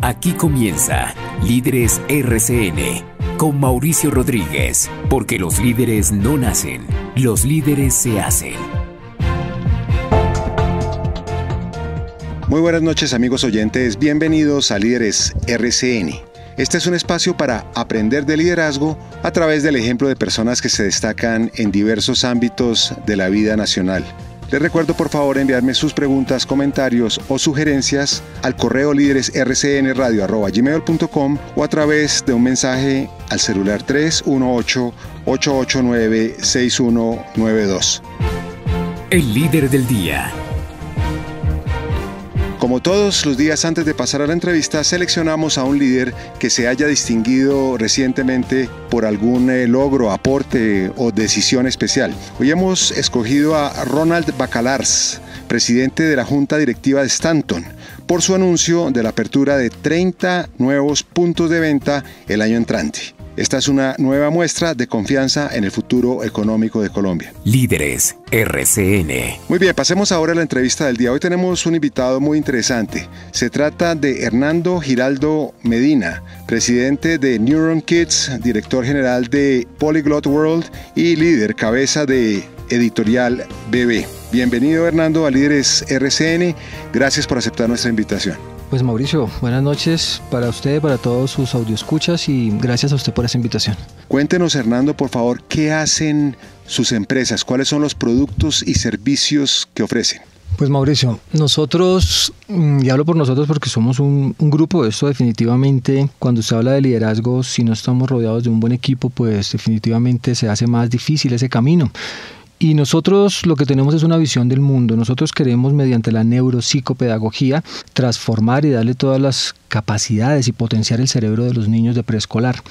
Aquí comienza Líderes RCN con Mauricio Rodríguez, porque los líderes no nacen, los líderes se hacen. Muy buenas noches, amigos oyentes, bienvenidos a Líderes RCN. Este es un espacio para aprender de liderazgo a través del ejemplo de personas que se destacan en diversos ámbitos de la vida nacional. Les recuerdo por favor enviarme sus preguntas, comentarios o sugerencias al correo líderesrcnradio@gmail.com o a través de un mensaje al celular 318-889-6192. El líder del día. Como todos los días antes de pasar a la entrevista, seleccionamos a un líder que se haya distinguido recientemente por algún logro, aporte o decisión especial. Hoy hemos escogido a Ronald Bacalars, presidente de la Junta Directiva de Stanton, por su anuncio de la apertura de 30 nuevos puntos de venta el año entrante. Esta es una nueva muestra de confianza en el futuro económico de Colombia. Líderes RCN. Muy bien, pasemos ahora a la entrevista del día. Hoy tenemos un invitado muy interesante. Se trata de Hernando Giraldo Medina, presidente de Neuron Kids, director general de Polyglot World y líder cabeza de Editorial BB. Bienvenido, Hernando, a Líderes RCN. Gracias por aceptar nuestra invitación. Pues Mauricio, buenas noches para usted, para todos sus audioescuchas y gracias a usted por esa invitación. Cuéntenos, Hernando, por favor, ¿qué hacen sus empresas? ¿Cuáles son los productos y servicios que ofrecen? Pues Mauricio, nosotros, y hablo por nosotros porque somos un grupo, esto definitivamente, cuando se habla de liderazgo, si no estamos rodeados de un buen equipo, pues definitivamente se hace más difícil ese camino. Y nosotros lo que tenemos es una visión del mundo. Nosotros queremos, mediante la neuropsicopedagogía, transformar y darle todas las capacidades y potenciar el cerebro de los niños de preescolar.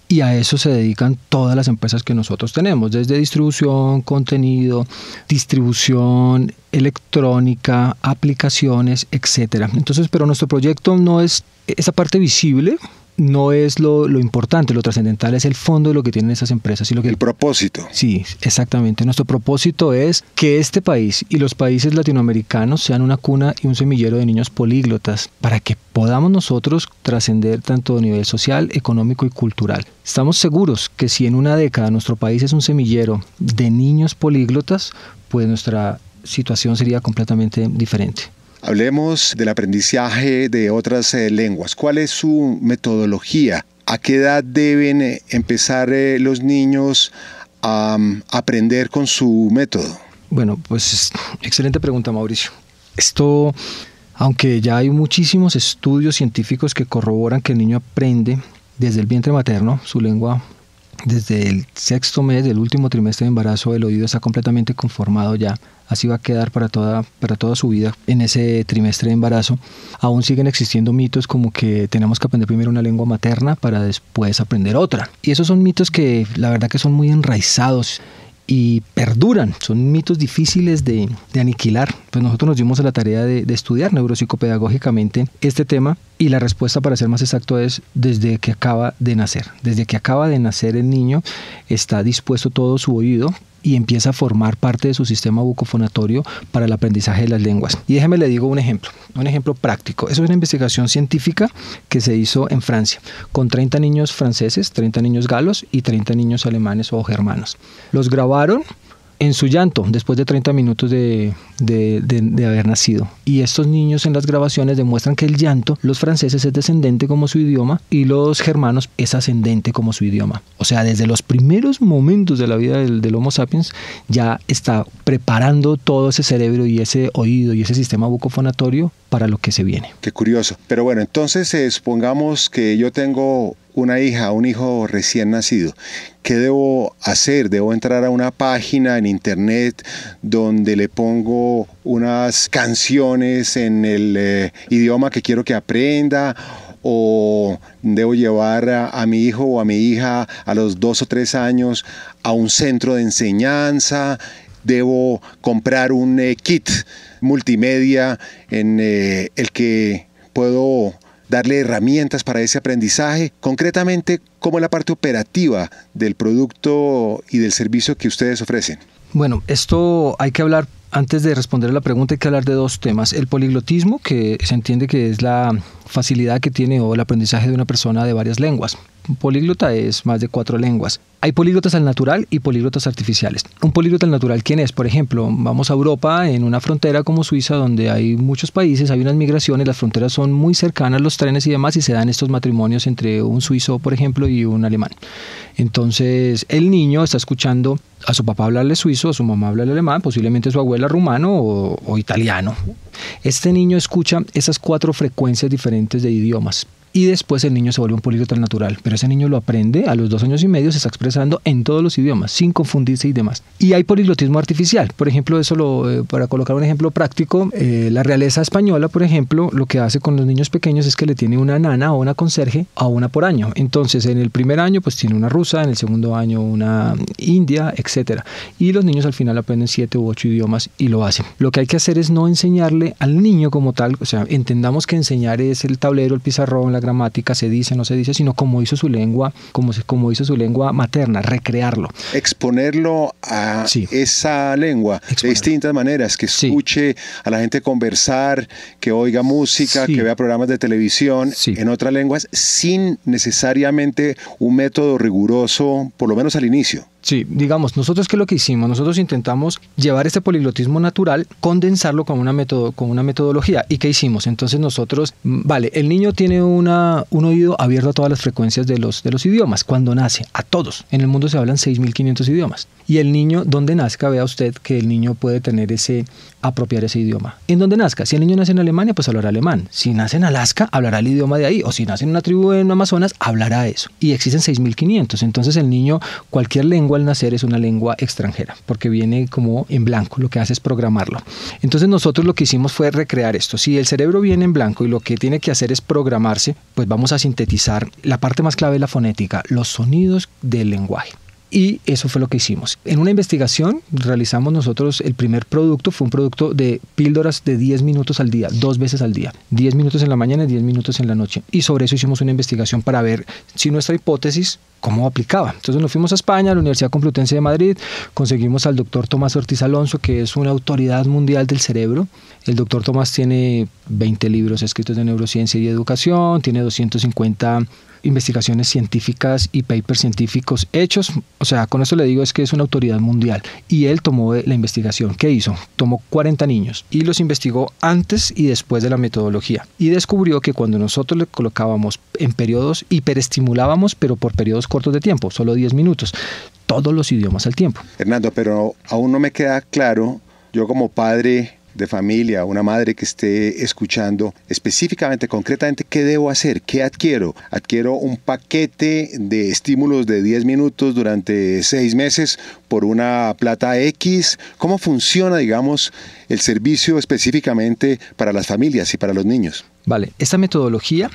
Y a eso se dedican todas las empresas que nosotros tenemos, desde distribución, contenido, distribución electrónica, aplicaciones, etcétera. Entonces, pero nuestro proyecto no es esa parte visible. No es lo importante, lo trascendental es el fondo de lo que tienen esas empresas. Y el propósito. Sí, exactamente. Nuestro propósito es que este país y los países latinoamericanos sean una cuna y un semillero de niños políglotas para que podamos nosotros trascender tanto a nivel social, económico y cultural. Estamos seguros que si en una década nuestro país es un semillero de niños políglotas, pues nuestra situación sería completamente diferente. Hablemos del aprendizaje de otras lenguas. ¿Cuál es su metodología? ¿A qué edad deben empezar los niños a aprender con su método? Bueno, pues excelente pregunta, Mauricio. Esto, aunque ya hay muchísimos estudios científicos que corroboran que el niño aprende desde el vientre materno, su lengua, desde el 6º mes del último trimestre de embarazo, el oído está completamente conformado ya. Así va a quedar para toda su vida en ese trimestre de embarazo. Aún siguen existiendo mitos como que tenemos que aprender primero una lengua materna para después aprender otra. Y esos son mitos que la verdad que son muy enraizados y perduran, son mitos difíciles de aniquilar. Pues nosotros nos dimos a la tarea de estudiar neuropsicopedagógicamente este tema y la respuesta, para ser más exacto, es desde que acaba de nacer. Desde que acaba de nacer el niño está dispuesto todo su oído y empieza a formar parte de su sistema bucofonatorio para el aprendizaje de las lenguas. Y déjeme le digo un ejemplo práctico. Eso es una investigación científica que se hizo en Francia con 30 niños franceses, 30 niños galos y 30 niños alemanes o germanos. Los grabaron en su llanto después de 30 minutos de haber nacido. Y estos niños en las grabaciones demuestran que el llanto, los franceses es descendente como su idioma y los germanos es ascendente como su idioma. O sea, desde los primeros momentos de la vida del Homo sapiens ya está preparando todo ese cerebro y ese oído y ese sistema bucofonatorio para lo que se viene. Qué curioso. Pero bueno, entonces supongamos que yo tengo una hija, un hijo recién nacido. ¿Qué debo hacer? ¿Debo entrar a una página en internet donde le pongo unas canciones en el idioma que quiero que aprenda? ¿O debo llevar a mi hijo o a mi hija a los 2 o 3 años a un centro de enseñanza? ¿Debo comprar un kit multimedia en el que puedo darle herramientas para ese aprendizaje? Concretamente, ¿cómo es la parte operativa del producto y del servicio que ustedes ofrecen? Bueno, esto hay que hablar antes de responder a la pregunta hay que hablar de dos temas. El poliglotismo, que se entiende que es la facilidad que tiene o el aprendizaje de una persona de varias lenguas. Un políglota es más de 4 lenguas. Hay políglotas al natural y políglotas artificiales. Un políglota al natural, ¿quién es? Por ejemplo, vamos a Europa, en una frontera como Suiza, donde hay muchos países, hay unas migraciones, las fronteras son muy cercanas, los trenes y demás, y se dan estos matrimonios entre un suizo, por ejemplo, y un alemán. Entonces, el niño está escuchando a su papá hablarle suizo, a su mamá hablarle alemán, posiblemente a su abuela rumano o italiano. Este niño escucha esas 4 frecuencias diferentes de idiomas. Y después el niño se vuelve un políglota natural, pero ese niño lo aprende a los 2 años y medio, se está expresando en todos los idiomas, sin confundirse y demás. Y hay poliglotismo artificial, por ejemplo, para colocar un ejemplo práctico, la realeza española, por ejemplo, lo que hace con los niños pequeños es que le tiene una nana o una conserje a una por año. Entonces, en el primer año pues tiene una rusa, en el segundo año una india, etcétera. Y los niños al final aprenden 7 u 8 idiomas y lo hacen. Lo que hay que hacer es no enseñarle al niño como tal, o sea, entendamos que enseñar es el tablero, el pizarrón, la gramática, se dice, no se dice, sino como hizo su lengua, como hizo su lengua materna, recrearlo. Exponerlo a esa lengua de distintas maneras, que escuche a la gente conversar, que oiga música, que vea programas de televisión en otras lenguas, sin necesariamente un método riguroso, por lo menos al inicio. Sí, digamos, nosotros ¿qué es lo que hicimos? Nosotros intentamos llevar este poliglotismo natural, condensarlo con una metodología. ¿Y qué hicimos? Entonces nosotros, el niño tiene un oído abierto a todas las frecuencias de los idiomas, cuando nace, a todos. En el mundo se hablan 6.500 idiomas. Y el niño, donde nazca, vea usted que el niño puede tener apropiar ese idioma. En donde nazca, si el niño nace en Alemania, pues hablará alemán. Si nace en Alaska, hablará el idioma de ahí. O si nace en una tribu en Amazonas, hablará eso. Y existen 6.500. Entonces el niño, cualquier lengua al nacer es una lengua extranjera, porque viene como en blanco, lo que hace es programarlo. Entonces nosotros lo que hicimos fue recrear esto. Si el cerebro viene en blanco y lo que tiene que hacer es programarse, pues vamos a sintetizar la parte más clave de la fonética, los sonidos del lenguaje. Y eso fue lo que hicimos. En una investigación realizamos nosotros el primer producto, fue un producto de píldoras de 10 minutos al día, 2 veces al día, 10 minutos en la mañana y 10 minutos en la noche. Y sobre eso hicimos una investigación para ver si nuestra hipótesis, cómo aplicaba. Entonces nos fuimos a España, a la Universidad Complutense de Madrid, conseguimos al doctor Tomás Ortiz Alonso, que es una autoridad mundial del cerebro. El doctor Tomás tiene 20 libros escritos de neurociencia y educación, tiene 250 investigaciones científicas y papers científicos hechos. O sea, con esto le digo es que es una autoridad mundial. Y él tomó la investigación. ¿Qué hizo? Tomó 40 niños y los investigó antes y después de la metodología. Y descubrió que cuando nosotros le colocábamos en periodos, hiperestimulábamos, pero por periodos cortos de tiempo, solo 10 minutos, todos los idiomas al tiempo. Hernando, pero aún no me queda claro, yo como padre de familia, una madre que esté escuchando, específicamente, concretamente, ¿qué debo hacer? ¿Qué adquiero? ¿Adquiero un paquete de estímulos de 10 minutos durante 6 meses por una plata X? ¿Cómo funciona, digamos, el servicio específicamente para las familias y para los niños? Vale, esta metodología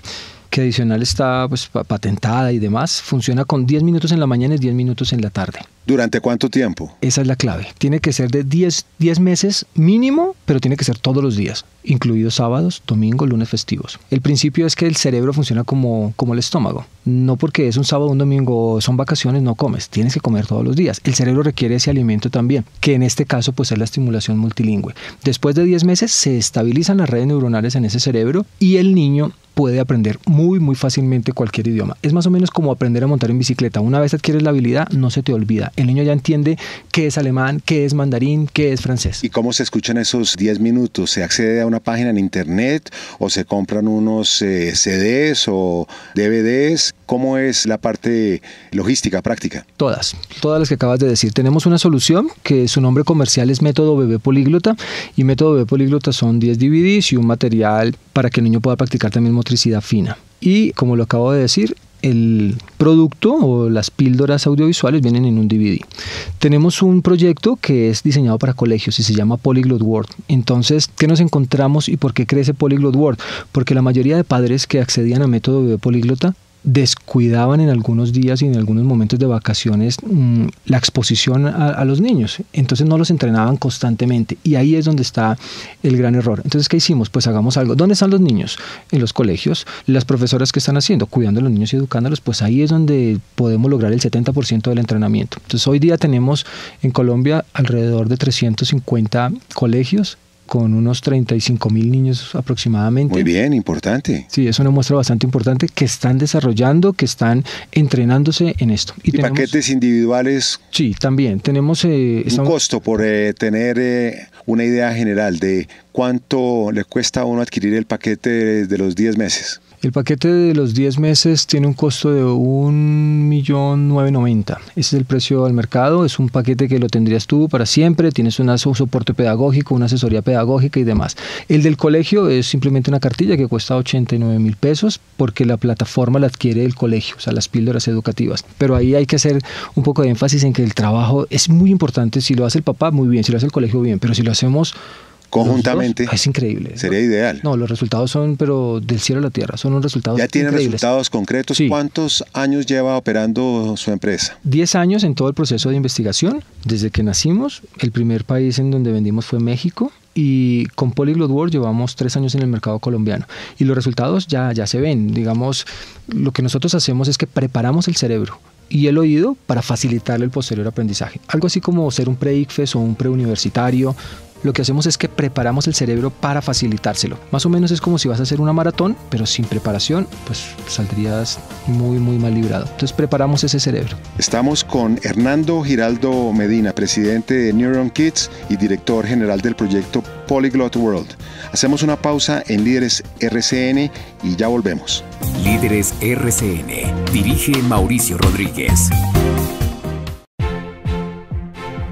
que adicional está patentada y demás, funciona con 10 minutos en la mañana y 10 minutos en la tarde. ¿Durante cuánto tiempo? Esa es la clave. Tiene que ser de 10 meses mínimo, pero tiene que ser todos los días, incluidos sábados, domingos, lunes festivos. El principio es que el cerebro funciona como el estómago. No porque es un sábado, un domingo, son vacaciones, no comes. Tienes que comer todos los días. El cerebro requiere ese alimento también, que en este caso pues es la estimulación multilingüe. Después de 10 meses se estabilizan las redes neuronales en ese cerebro y el niño puede aprender muy fácilmente cualquier idioma. Es más o menos como aprender a montar en bicicleta. Una vez adquieres la habilidad, no se te olvida. El niño ya entiende qué es alemán, qué es mandarín, qué es francés. ¿Y cómo se escuchan esos 10 minutos? ¿Se accede a una página en internet o se compran unos CDs o DVDs? ¿Cómo es la parte logística, práctica? Todas las que acabas de decir. Tenemos una solución que su nombre comercial es Método Bebé Políglota, y Método Bebé Políglota son 10 DVDs y un material para que el niño pueda practicar también motricidad fina. Y como lo acabo de decir, el producto o las píldoras audiovisuales vienen en un DVD. Tenemos un proyecto que es diseñado para colegios y se llama Polyglot World. Entonces, ¿qué nos encontramos y por qué crece Polyglot World? Porque la mayoría de padres que accedían a Método Bebé Políglota descuidaban en algunos días y en algunos momentos de vacaciones la exposición a los niños. Entonces no los entrenaban constantemente y ahí es donde está el gran error. Entonces, ¿qué hicimos? Pues hagamos algo. ¿Dónde están los niños? En los colegios. Las profesoras que están haciendo, cuidando a los niños y educándolos, pues ahí es donde podemos lograr el 70% del entrenamiento. Entonces hoy día tenemos en Colombia alrededor de 350 colegios con unos 35.000 niños aproximadamente. Muy bien, importante. Sí, es una muestra bastante importante que están desarrollando, que están entrenándose en esto. ¿Y tenemos, paquetes individuales? Sí, también tenemos... un costo por tener una idea general de cuánto le cuesta a uno adquirir el paquete de los 10 meses. El paquete de los 10 meses tiene un costo de 1.990.000. Ese es el precio al mercado. Es un paquete que lo tendrías tú para siempre. Tienes un soporte pedagógico, una asesoría pedagógica y demás. El del colegio es simplemente una cartilla que cuesta 89.000 pesos porque la plataforma la adquiere el colegio, o sea, las píldoras educativas. Pero ahí hay que hacer un poco de énfasis en que el trabajo es muy importante. Si lo hace el papá, muy bien. Si lo hace el colegio, bien. Pero si lo hacemos conjuntamente, es increíble. Sería ideal. No, los resultados son, pero del cielo a la tierra, son unos resultados ¿Ya tienen increíbles. Resultados concretos? Sí. ¿Cuántos años lleva operando su empresa? 10 años en todo el proceso de investigación, desde que nacimos. El primer país en donde vendimos fue México. Y con Polyglot World llevamos 3 años en el mercado colombiano. Y los resultados ya se ven. Digamos, lo que nosotros hacemos es que preparamos el cerebro y el oído para facilitarle el posterior aprendizaje. Algo así como ser un pre-ICFES o un preuniversitario. Lo que hacemos es que preparamos el cerebro para facilitárselo. Más o menos es como si vas a hacer una maratón, pero sin preparación, pues saldrías muy mal librado. Entonces preparamos ese cerebro. Estamos con Hernando Giraldo Medina, presidente de Neuron Kids y director general del proyecto Polyglot World. Hacemos una pausa en Líderes RCN y ya volvemos. Líderes RCN. Dirige Mauricio Rodríguez.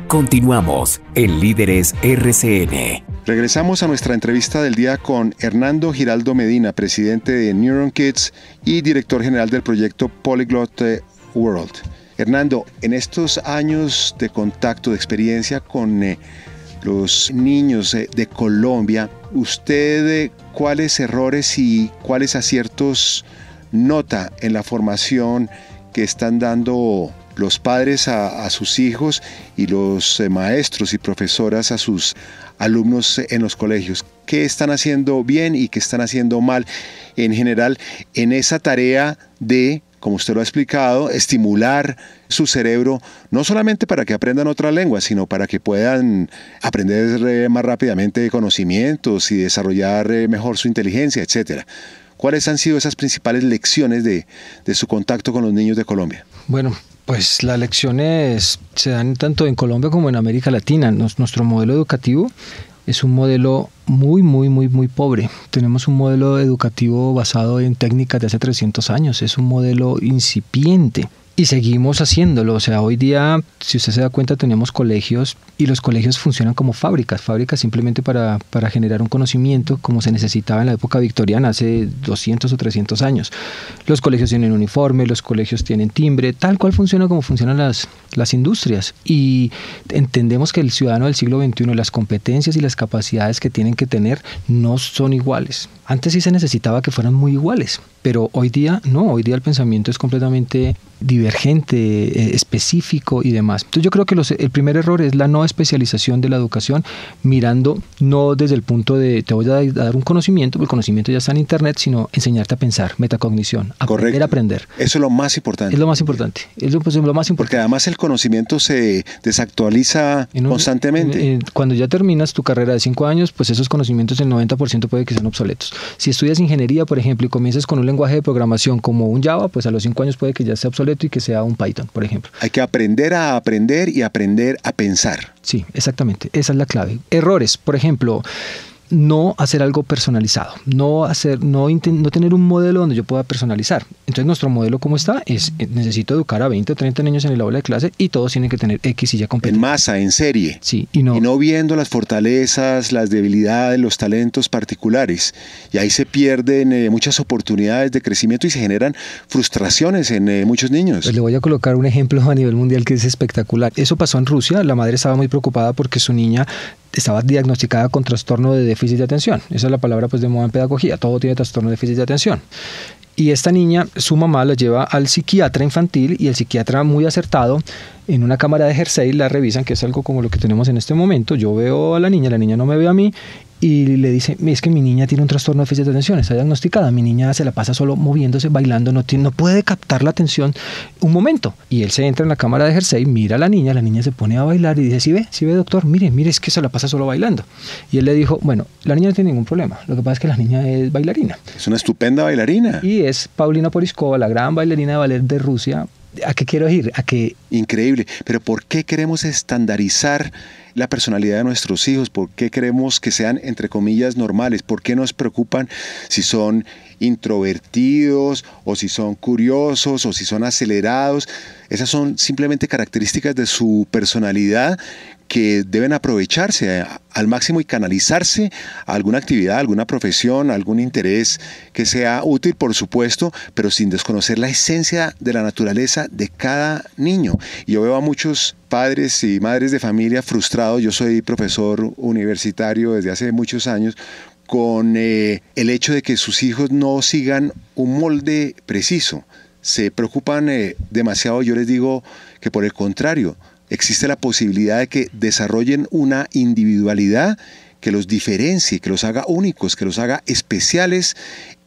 Continuamos en Líderes RCN. Regresamos a nuestra entrevista del día con Hernando Giraldo Medina, presidente de Neuron Kids y director general del proyecto Polyglot World. Hernando, en estos años de contacto, de experiencia con los niños de Colombia, ¿usted cuáles errores y cuáles aciertos nota en la formación que están dando los padres a sus hijos y los maestros y profesoras a sus alumnos en los colegios? ¿Qué están haciendo bien y qué están haciendo mal en general en esa tarea de, como usted lo ha explicado, estimular su cerebro, no solamente para que aprendan otra lengua, sino para que puedan aprender más rápidamente conocimientos y desarrollar mejor su inteligencia, etcétera? ¿Cuáles han sido esas principales lecciones de su contacto con los niños de Colombia? Bueno, pues las lecciones se dan tanto en Colombia como en América Latina. Nuestro modelo educativo es un modelo muy pobre. Tenemos un modelo educativo basado en técnicas de hace 300 años. Es un modelo incipiente. Y seguimos haciéndolo. O sea, hoy día, si usted se da cuenta, tenemos colegios y los colegios funcionan como fábricas simplemente para generar un conocimiento como se necesitaba en la época victoriana, hace 200 o 300 años. Los colegios tienen uniforme, los colegios tienen timbre, tal cual funciona como funcionan las industrias. Y entendemos que el ciudadano del siglo XXI, las competencias y las capacidades que tienen que tener no son iguales. Antes sí se necesitaba que fueran muy iguales, pero hoy día no, hoy día el pensamiento es completamente divergente, específico y demás. Entonces yo creo que el primer error es la no especialización de la educación, mirando no desde el punto de te voy a dar un conocimiento, porque el conocimiento ya está en internet, sino enseñarte a pensar, metacognición, aprender a aprender. Eso es lo más importante. Es lo más importante. Es lo más importante. Porque además el conocimiento se desactualiza constantemente. Cuando ya terminas tu carrera de 5 años, pues esos conocimientos el 90% puede que sean obsoletos. Si estudias ingeniería, por ejemplo, y comienzas con un lenguaje de programación como un Java, pues a los 5 años puede que ya sea obsoleto y que sea un Python, por ejemplo. Hay que aprender a aprender y aprender a pensar. Sí, exactamente. Esa es la clave. Errores, por ejemplo, no hacer algo personalizado, no tener un modelo donde yo pueda personalizar. Entonces nuestro modelo, ¿cómo está? Necesito educar a 20 o 30 niños en el aula de clase y todos tienen que tener X y Y competencia. En masa, en serie. Sí, y no viendo las fortalezas, las debilidades, los talentos particulares. Y ahí se pierden muchas oportunidades de crecimiento y se generan frustraciones en muchos niños. Pues le voy a colocar un ejemplo a nivel mundial que es espectacular. Eso pasó en Rusia. La madre estaba muy preocupada porque su niña estaba diagnosticada con trastorno de déficit de atención. Esa es la palabra pues de moda en pedagogía. Todo tiene trastorno de déficit de atención. Y esta niña, su mamá la lleva al psiquiatra infantil y el psiquiatra, muy acertado, en una cámara de Jersey la revisan, que es algo como lo que tenemos en este momento. Yo veo a la niña no me ve a mí, y le dice, es que mi niña tiene un trastorno de déficit de atención, está diagnosticada, mi niña se la pasa solo moviéndose, bailando, no puede captar la atención un momento. Y él se entra en la cámara de Jersey, mira a la niña se pone a bailar y dice, sí ve doctor, mire, es que se la pasa solo bailando. Y él le dijo, bueno, la niña no tiene ningún problema, lo que pasa es que la niña es bailarina. Es una estupenda bailarina. Y es Paulina Poriskova, la gran bailarina de ballet de Rusia. ¿A qué quiero ir? A que... Increíble, pero ¿por qué queremos estandarizar la personalidad de nuestros hijos? ¿Por qué queremos que sean, entre comillas, normales? ¿Por qué nos preocupan si son introvertidos o si son curiosos o si son acelerados? Esas son simplemente características de su personalidad que deben aprovecharse al máximo y canalizarse a alguna actividad, alguna profesión, algún interés que sea útil, por supuesto, pero sin desconocer la esencia de la naturaleza de cada niño. Y yo veo a muchos padres y madres de familia frustrados. Yo soy profesor universitario desde hace muchos años, con el hecho de que sus hijos no sigan un molde preciso. Se preocupan demasiado. Yo les digo que por el contrario, existe la posibilidad de que desarrollen una individualidad que los diferencie, que los haga únicos, que los haga especiales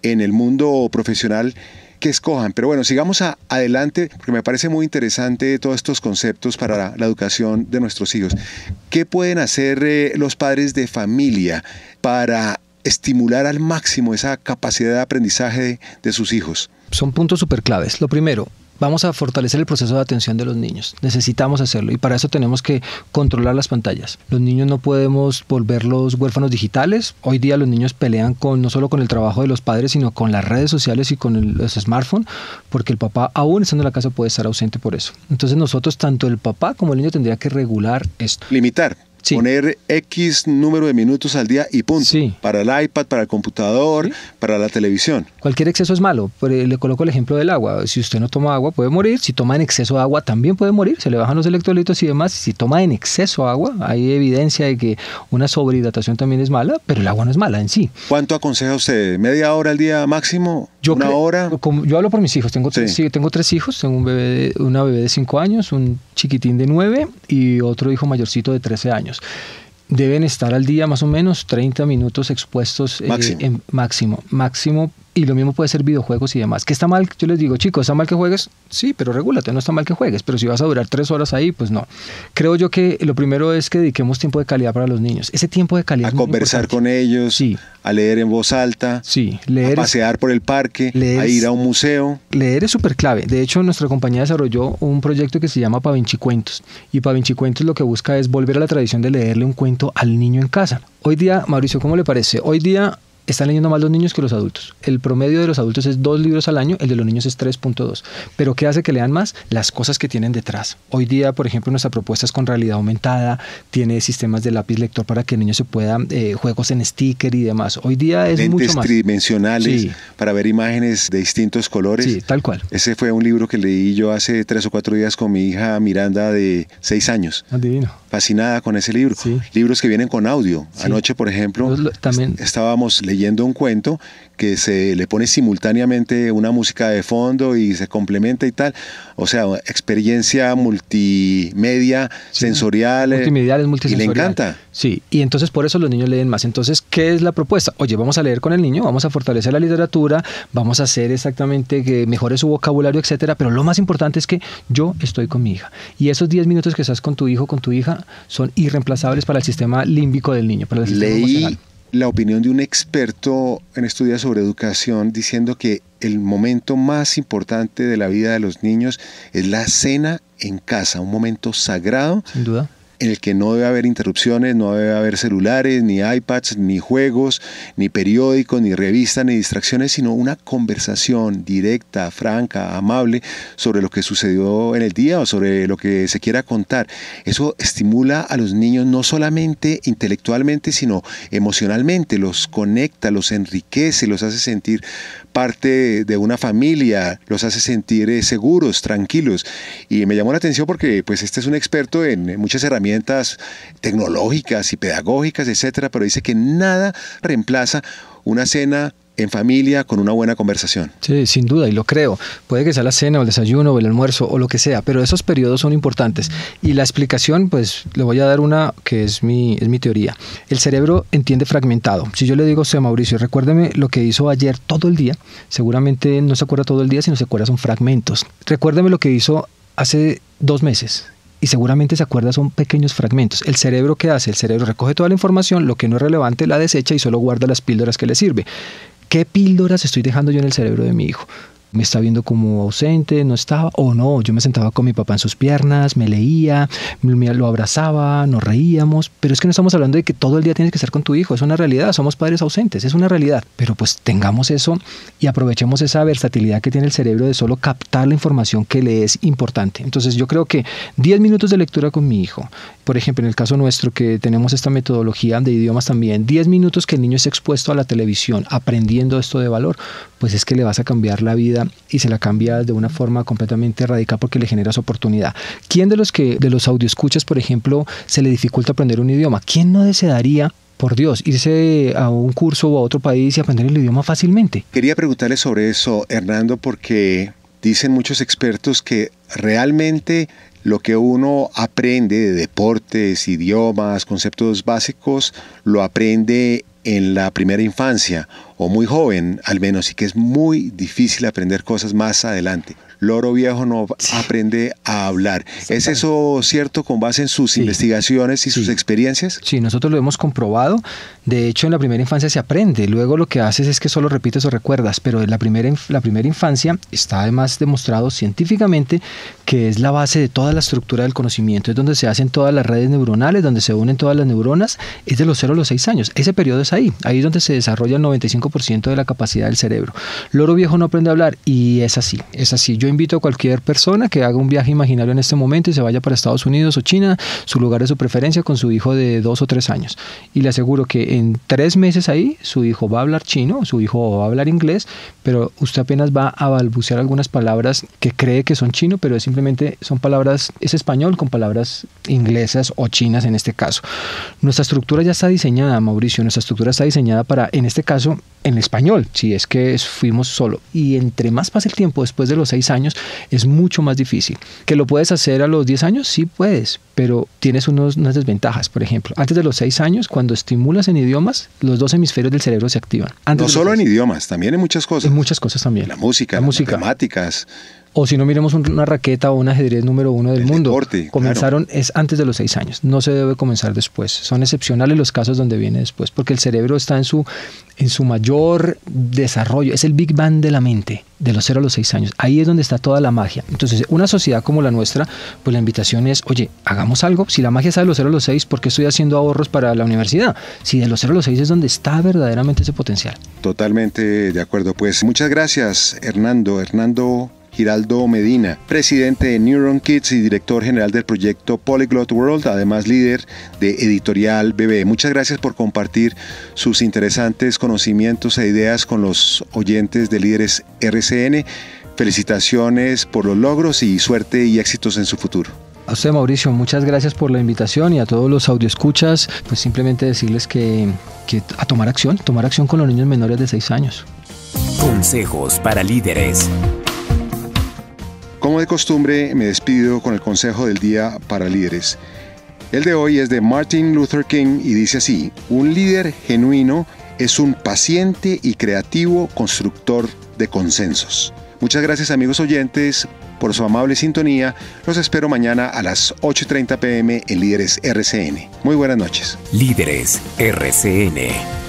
en el mundo profesional que escojan. Pero bueno, sigamos adelante, porque me parece muy interesante todos estos conceptos para la educación de nuestros hijos. ¿Qué pueden hacer los padres de familia para estimular al máximo esa capacidad de aprendizaje de sus hijos? Son puntos súper claves. Lo primero, vamos a fortalecer el proceso de atención de los niños. Necesitamos hacerlo y para eso tenemos que controlar las pantallas. Los niños no podemos volverlos huérfanos digitales. Hoy día los niños pelean no solo con el trabajo de los padres, sino con las redes sociales y con los smartphones, porque el papá, aún estando en la casa, puede estar ausente por eso. Entonces nosotros, tanto el papá como el niño, tendría que regular esto. Limitar. Sí. Poner X número de minutos al día y punto. Sí. Para el iPad, para el computador, sí, para la televisión. Cualquier exceso es malo. Le coloco el ejemplo del agua. Si usted no toma agua, puede morir. Si toma en exceso de agua, también puede morir. Se le bajan los electrolitos y demás. Si toma en exceso agua, hay evidencia de que una sobrehidratación también es mala, pero el agua no es mala en sí. ¿Cuánto aconseja usted? ¿Media hora al día máximo? ¿Una hora? Yo hablo por mis hijos. Tengo tres hijos. Tengo una bebé de 5 años, un chiquitín de 9 y otro hijo mayorcito de 13 años. Deben estar al día más o menos 30 minutos expuestos máximo. Y lo mismo puede ser videojuegos y demás. ¿Qué está mal? Yo les digo, chicos, ¿está mal que juegues? Sí, pero regúlate, no está mal que juegues. Pero si vas a durar 3 horas ahí, pues no. Creo yo que lo primero es que dediquemos tiempo de calidad para los niños. Ese tiempo de calidad. A conversar con ellos, sí, a leer en voz alta, sí, a pasear por el parque, a ir a un museo. Leer es súper clave. De hecho, nuestra compañía desarrolló un proyecto que se llama Pavinchicuentos. Y Pavinchicuentos lo que busca es volver a la tradición de leerle un cuento al niño en casa. Hoy día, Mauricio, ¿cómo le parece? Hoy día están leyendo más los niños que los adultos. El promedio de los adultos es 2 libros al año, el de los niños es 3.2. ¿Pero qué hace que lean más? Las cosas que tienen detrás. Hoy día, por ejemplo, nuestra propuesta es con realidad aumentada, tiene sistemas de lápiz lector para que el niño se pueda, juegos en sticker y demás. Hoy día es lentes mucho más. Tridimensionales, sí, para ver imágenes de distintos colores. Sí, tal cual. Ese fue un libro que leí yo hace 3 o 4 días con mi hija Miranda de 6 años. Divino. Fascinada con ese libro. Sí. Libros que vienen con audio. Sí. Anoche, por ejemplo, también estábamos leyendo un cuento que se le pone simultáneamente una música de fondo y se complementa y tal. O sea, experiencia multimedia, sí, sensorial. Multimedial, es multisensorial. Y le encanta. Sí, y entonces por eso los niños leen más. Entonces, ¿qué es la propuesta? Oye, vamos a leer con el niño, vamos a fortalecer la literatura, vamos a hacer exactamente que mejore su vocabulario, etcétera. Pero lo más importante es que yo estoy con mi hija. Y esos 10 minutos que estás con tu hijo, con tu hija, son irreemplazables para el sistema límbico del niño, para el sistema emocional. La opinión de un experto en estudios sobre educación diciendo que el momento más importante de la vida de los niños es la cena en casa, un momento sagrado. Sin duda. En el que no debe haber interrupciones, no debe haber celulares, ni iPads, ni juegos, ni periódicos, ni revistas, ni distracciones, sino una conversación directa, franca, amable sobre lo que sucedió en el día o sobre lo que se quiera contar. Eso estimula a los niños no solamente intelectualmente, sino emocionalmente, los conecta, los enriquece, los hace sentir parte de una familia, los hace sentir seguros, tranquilos. Y me llamó la atención porque pues este es un experto en muchas herramientas tecnológicas y pedagógicas, etcétera, pero dice que nada reemplaza una cena en familia con una buena conversación. Sí, sin duda, y lo creo. Puede que sea la cena o el desayuno o el almuerzo o lo que sea, pero esos periodos son importantes. Y la explicación, pues le voy a dar una que es mi teoría. El cerebro entiende fragmentado. Si yo le digo a usted, Mauricio, recuérdeme lo que hizo ayer todo el día, seguramente no se acuerda todo el día, sino se acuerda son fragmentos. Recuérdeme lo que hizo hace 2 meses. Y seguramente se acuerda son pequeños fragmentos. ¿El cerebro qué hace? El cerebro recoge toda la información, lo que no es relevante la desecha y solo guarda las píldoras que le sirve. ¿Qué píldoras estoy dejando yo en el cerebro de mi hijo? ¿Me está viendo como ausente? ¿No estaba? ¿O no? Yo me sentaba con mi papá en sus piernas, me leía, lo abrazaba, nos reíamos. Pero es que no estamos hablando de que todo el día tienes que estar con tu hijo. Es una realidad. Somos padres ausentes. Es una realidad. Pero pues tengamos eso y aprovechemos esa versatilidad que tiene el cerebro de solo captar la información que le es importante. Entonces yo creo que 10 minutos de lectura con mi hijo. Por ejemplo, en el caso nuestro que tenemos esta metodología de idiomas también, 10 minutos que el niño esté expuesto a la televisión aprendiendo esto de valor, pues es que le vas a cambiar la vida y se la cambia de una forma completamente radical porque le generas oportunidad. ¿Quién de los audioescuchas, por ejemplo, se le dificulta aprender un idioma? ¿Quién no desearía, por Dios, irse a un curso o a otro país y aprender el idioma fácilmente? Quería preguntarle sobre eso, Hernando, porque dicen muchos expertos que realmente lo que uno aprende de deportes, idiomas, conceptos básicos, lo aprende en la primera infancia o muy joven al menos, y que es muy difícil aprender cosas más adelante. Loro viejo no aprende a hablar. ¿Es eso cierto con base en sus investigaciones y sus experiencias? Sí, nosotros lo hemos comprobado. De hecho, en la primera infancia se aprende. Luego lo que haces es que solo repites o recuerdas, pero en la primera infancia está además demostrado científicamente que es la base de toda la estructura del conocimiento. Es donde se hacen todas las redes neuronales, donde se unen todas las neuronas. Es de los 0 a los 6 años. Ese periodo es ahí. Ahí es donde se desarrolla el 95% de la capacidad del cerebro. Loro viejo no aprende a hablar y es así. Es así. Yo invito a cualquier persona que haga un viaje imaginario en este momento y se vaya para Estados Unidos o China, su lugar de su preferencia, con su hijo de 2 o 3 años. Y le aseguro que en 3 meses ahí su hijo va a hablar chino, su hijo va a hablar inglés, pero usted apenas va a balbucear algunas palabras que cree que son chino, pero simplemente son palabras, es español con palabras inglesas o chinas en este caso. Nuestra estructura ya está diseñada, Mauricio, nuestra estructura está diseñada para, en este caso, en español, si es que fuimos solo. Y entre más pasa el tiempo después de los 6 años, es mucho más difícil. ¿Que lo puedes hacer a los 10 años? Sí puedes, pero tienes unas desventajas. Por ejemplo, antes de los 6 años, cuando estimulas en idiomas, los 2 hemisferios del cerebro se activan. No solo en idiomas, también en muchas cosas. En muchas cosas también. La música, las matemáticas. O si no, miremos una raqueta o un ajedrez número 1 del mundo. Deporte, comenzaron es antes de los 6 años. No se debe comenzar después. Son excepcionales los casos donde viene después, porque el cerebro está en su mayor desarrollo. Es el Big Bang de la mente, de los 0 a los 6 años. Ahí es donde está toda la magia. Entonces, una sociedad como la nuestra, pues la invitación es, oye, hagamos algo. Si la magia está de los 0 a los 6, ¿por qué estoy haciendo ahorros para la universidad? Si de los 0 a los 6 es donde está verdaderamente ese potencial. Totalmente de acuerdo. Pues muchas gracias, Hernando Giraldo Medina, presidente de Neuron Kids y director general del proyecto Polyglot World, además líder de Editorial BB. Muchas gracias por compartir sus interesantes conocimientos e ideas con los oyentes de Líderes RCN. Felicitaciones por los logros y suerte y éxitos en su futuro. A usted, Mauricio, muchas gracias por la invitación, y a todos los audioescuchas, pues simplemente decirles que a tomar acción con los niños menores de 6 años. Consejos para líderes. Como de costumbre, me despido con el consejo del día para líderes. El de hoy es de Martin Luther King y dice así: un líder genuino es un paciente y creativo constructor de consensos. Muchas gracias, amigos oyentes, por su amable sintonía. Los espero mañana a las 8:30 p.m. en Líderes RCN. Muy buenas noches. Líderes RCN.